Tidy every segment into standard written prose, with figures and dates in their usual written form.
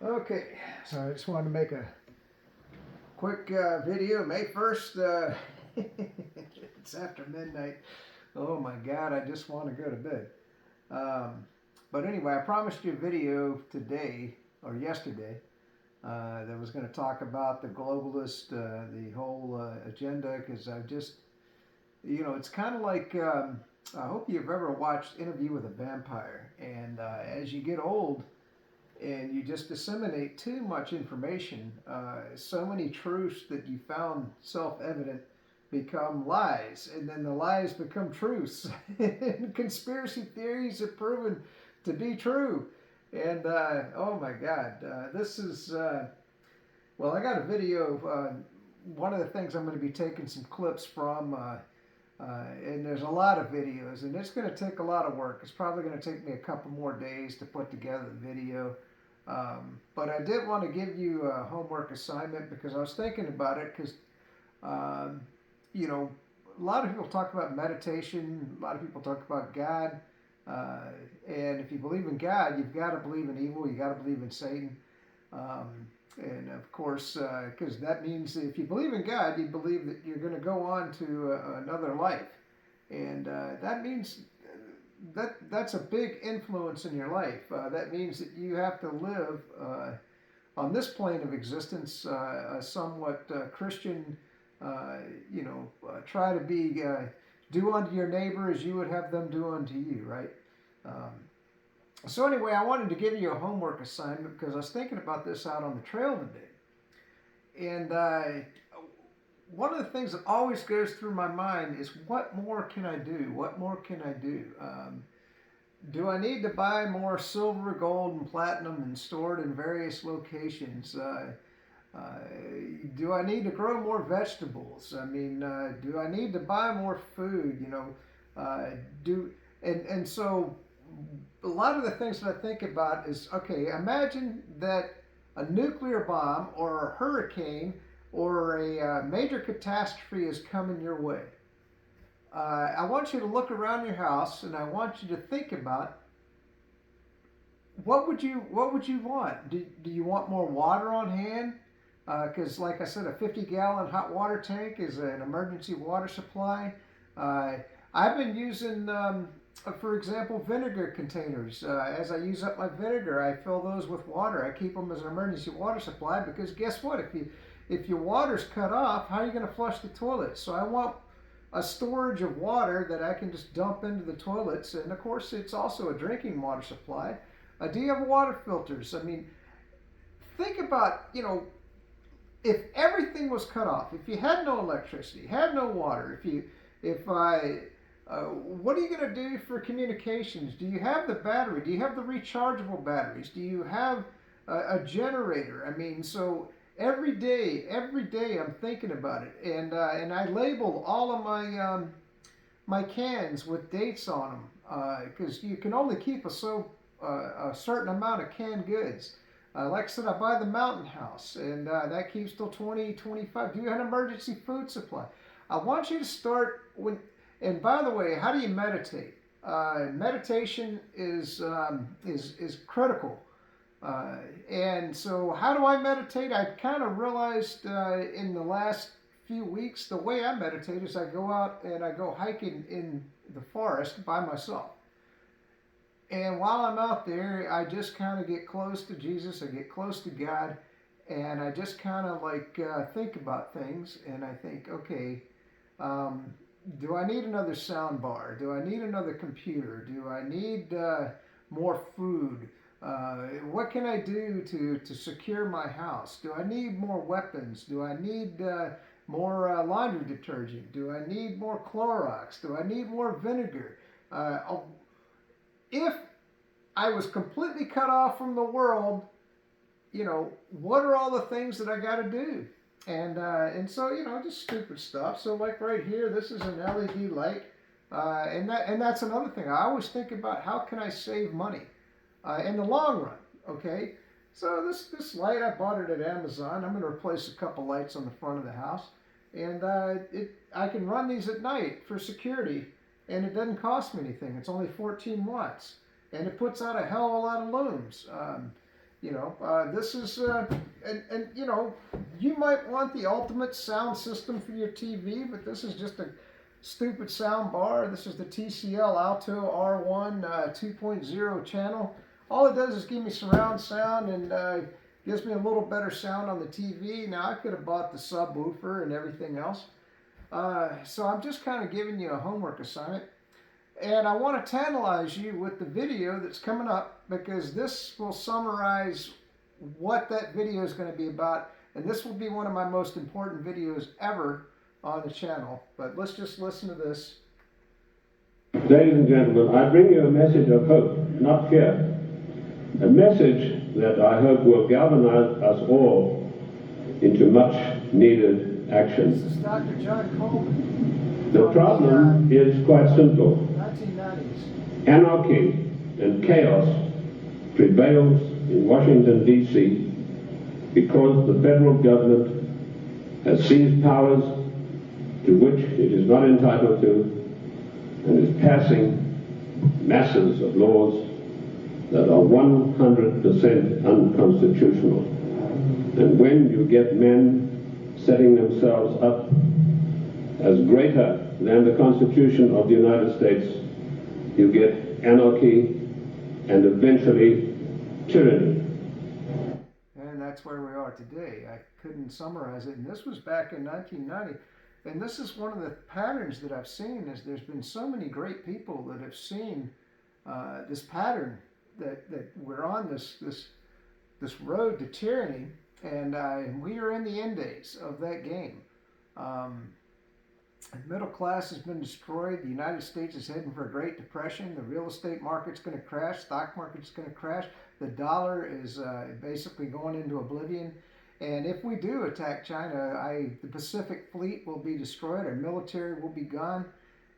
Okay, so I just wanted to make a quick video. May 1st, it's after midnight. Oh my God, I just want to go to bed. Um, but anyway, I promised you a video today, or yesterday, that was going to talk about the globalist, the whole agenda, because I've just, it's kind of like, I hope you've ever watched Interview with a Vampire. And as you get old, and you just disseminate too much information, so many truths that you found self-evident become lies, and then the lies become truths. And conspiracy theories are proven to be true. And oh my God, this is well, I got a video. One of the things I'm going to be taking some clips from. And there's a lot of videos, and it's going to take a lot of work. It's probably going to take me a couple more days to put together the video. But I did want to give you a homework assignment because I was thinking about it because, um, you know, a lot of people talk about meditation, a lot of people talk about God. Uh, and if you believe in God, you've got to believe in evil, you got to believe in Satan. And of course, because that means if you believe in God, you believe that you're going to go on to another life. And that means that's a big influence in your life. That means that you have to live on this plane of existence a somewhat Christian, try to be, do unto your neighbor as you would have them do unto you, right? Um, so anyway, I wanted to give you a homework assignment because I was thinking about this out on the trail today. And one of the things that always goes through my mind is what more can I do? What more can I do? Do I need to buy more silver, gold, and platinum and stored in various locations? Uh, do I need to grow more vegetables? I mean, do I need to buy more food? Uh, do and so a lot of the things that I think about is okay. Imagine that a nuclear bomb or a hurricane or a major catastrophe is coming your way. I want you to look around your house and I want you to think about what would you want? Do you want more water on hand? Because, like I said, a 50-gallon hot water tank is an emergency water supply. Uh, I've been using, for example, vinegar containers. As I use up my vinegar, I fill those with water. I keep them as an emergency water supply because guess what? If your water's cut off, how are you going to flush the toilet? So I want a storage of water that I can just dump into the toilets, and of course, it's also a drinking water supply. Do you have water filters? I mean, think about, if everything was cut off, if you had no electricity, had no water, if I, what are you going to do for communications? Do you have the battery? Do you have the rechargeable batteries? Do you have a generator? I mean, so every day I'm thinking about it, and I label all of my cans with dates on them because you can only keep a certain amount of canned goods. Like I said, I buy the Mountain House, and that keeps till 2025. Do you have an emergency food supply? I want you to start when. And by the way, how do you meditate? Meditation is critical. Uh, and so, how do I meditate? I kind of realized in the last few weeks the way I meditate is I go out and I go hiking in the forest by myself. And while I'm out there, I just kind of get close to Jesus. I get close to God, and I just kind of like think about things. And I think, okay, um, do I need another sound bar? Do I need another computer? Do I need more food? What can I do to secure my house? Do I need more weapons? Do I need more laundry detergent? Do I need more Clorox? Do I need more vinegar? If I was completely cut off from the world, what are all the things that I got to do? And so just stupid stuff. So like right here, this is an LED light, and that's another thing. I always think about how can I save money in the long run. Okay, so this light I bought it at Amazon. I'm going to replace a couple lights on the front of the house, and I can run these at night for security, and it doesn't cost me anything. It's only 14 watts, and it puts out a hell of a lot of looms. This is and you might want the ultimate sound system for your TV, but this is just a stupid sound bar. This is the TCL Alto R1 2.0 channel. All it does is give me surround sound and gives me a little better sound on the TV. Now I could have bought the subwoofer and everything else. So I'm just kind of giving you a homework assignment. And I want to tantalize you with the video that's coming up, because this will summarize what that video is going to be about. And this will be one of my most important videos ever on the channel. But let's just listen to this. Ladies and gentlemen, I bring you a message of hope, not fear. A message that I hope will galvanize us all into much needed action. This is Dr. John Coleman. The problem is quite simple. 1990s. Anarchy and chaos prevails in Washington, D.C. because the federal government has seized powers to which it is not entitled to and is passing masses of laws that are 100% unconstitutional. And when you get men setting themselves up as greater than the Constitution of the United States, you get anarchy and eventually tyranny. And that's where we are today. I couldn't summarize it. And this was back in 1990. And this is one of the patterns that I've seen, is there's been so many great people that have seen this pattern, that we're on this road to tyranny, and we are in the end days of that game. The middle class has been destroyed. The United States is heading for a Great Depression. The real estate market's going to crash. Stock market's going to crash. The dollar is basically going into oblivion. And if we do attack China, the Pacific Fleet will be destroyed. Our military will be gone.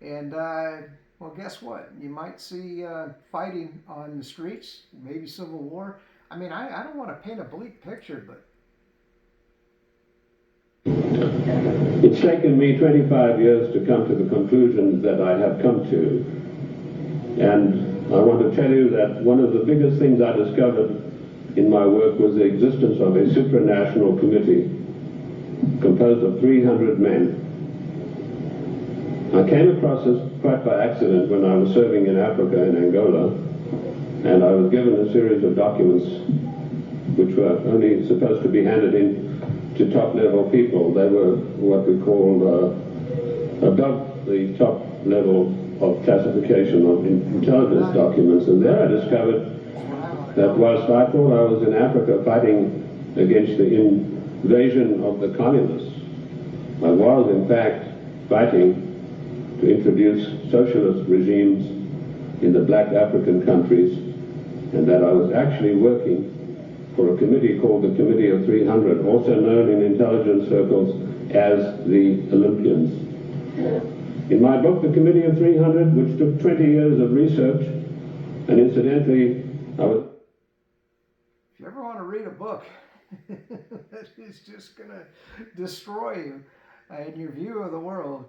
And, well, guess what? You might see fighting on the streets, maybe civil war. I mean, I don't want to paint a bleak picture, but it's taken me 25 years to come to the conclusions that I have come to. And I want to tell you that one of the biggest things I discovered in my work was the existence of a supranational committee composed of 300 men. I came across this quite by accident when I was serving in Africa, in Angola, and I was given a series of documents which were only supposed to be handed in to top-level people. They were what we call above the top level of classification of intelligence documents. And there I discovered that whilst I thought I was in Africa fighting against the invasion of the communists, I was in fact fighting to introduce socialist regimes in the black African countries, and that I was actually working for a committee called the Committee of 300, also known in intelligence circles as the Olympians. In my book, The Committee of 300, which took 20 years of research, and incidentally, I was... If you ever want to read a book that is just going to destroy you and your view of the world,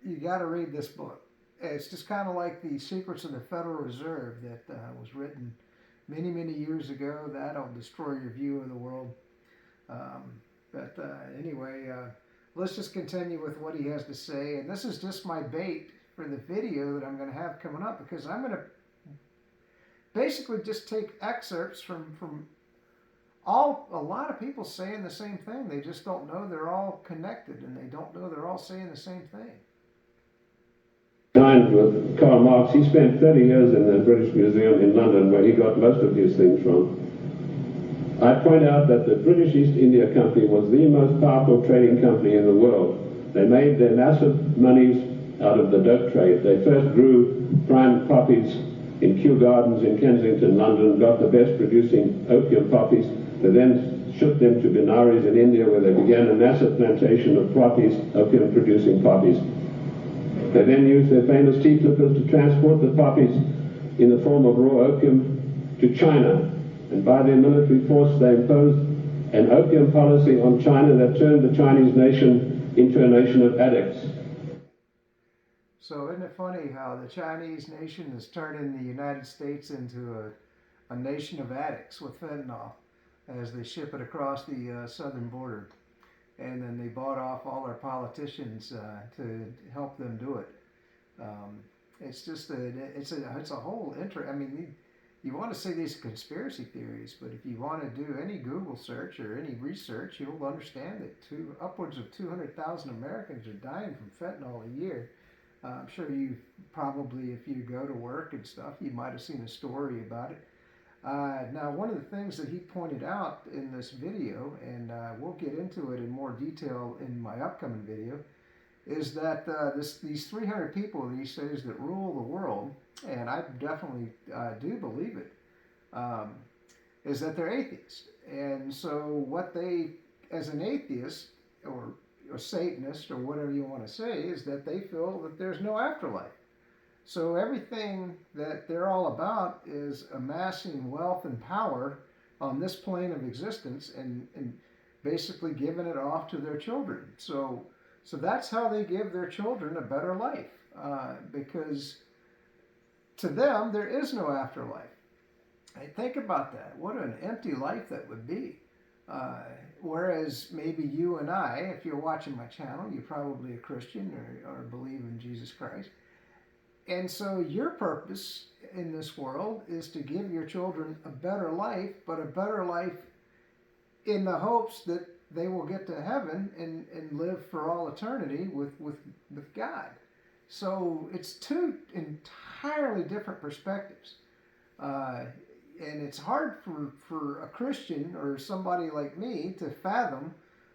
you got to read this book. It's just kind of like The Secrets of the Federal Reserve that was written many, many years ago. That'll destroy your view of the world. Anyway, let's just continue with what he has to say. And this is just my bait for the video that I'm going to have coming up, because I'm going to basically just take excerpts from a lot of people saying the same thing. They just don't know they're all connected, and they don't know they're all saying the same thing. Dined with Karl Marx. He spent 30 years in the British Museum in London, where he got most of his things from. I point out that the British East India Company was the most powerful trading company in the world. They made their massive monies out of the dope trade. They first grew prime poppies in Kew Gardens in Kensington, London, got the best producing opium poppies. They then shipped them to Benares in India, where they began a massive plantation of poppies, opium producing poppies. They then used their famous tea clippers to transport the poppies in the form of raw opium to China. And by their military force, they imposed an opium policy on China that turned the Chinese nation into a nation of addicts. So isn't it funny how the Chinese nation is turning the United States into a nation of addicts with fentanyl as they ship it across the southern border. And then they bought off all our politicians to help them do it. It's just it's a whole I mean, you want to say these conspiracy theories, but if you want to do any Google search or any research, you'll understand that upwards of 200,000 Americans are dying from fentanyl a year. I'm sure you probably, if you go to work and stuff, you might have seen a story about it. Now, one of the things that he pointed out in this video, and we'll get into it in more detail in my upcoming video, is that these 300 people that he says that rule the world, and I definitely do believe it, is that they're atheists. And so what they, as an atheist or Satanist or whatever you want to say, is that they feel that there's no afterlife. So everything that they're all about is amassing wealth and power on this plane of existence and basically giving it off to their children. So that's how they give their children a better life, because to them there is no afterlife. Think about that. What an empty life that would be. Whereas maybe you and I, if you're watching my channel, you're probably a Christian or believe in Jesus Christ. And so your purpose in this world is to give your children a better life, but a better life in the hopes that they will get to heaven and live for all eternity with God. So it's two entirely different perspectives. And it's hard for a Christian or somebody like me to fathom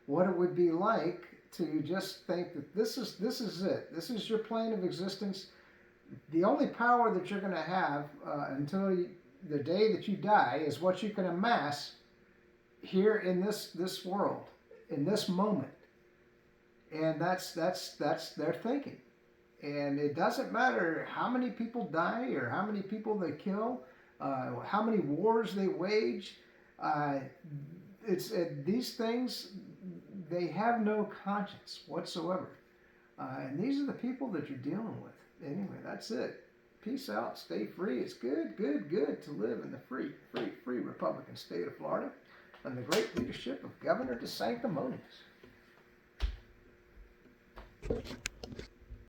what it would be like to just think that this is it. This is your plane of existence. The only power that you're going to have until the day that you die is what you can amass here in this world, in this moment. And that's their thinking. And it doesn't matter how many people die or how many people they kill, how many wars they wage. These things, they have no conscience whatsoever. And these are the people that you're dealing with. Anyway, that's it. Peace out. Stay free. It's good to live in the free Republican state of Florida under the great leadership of Governor DeSanctimonious.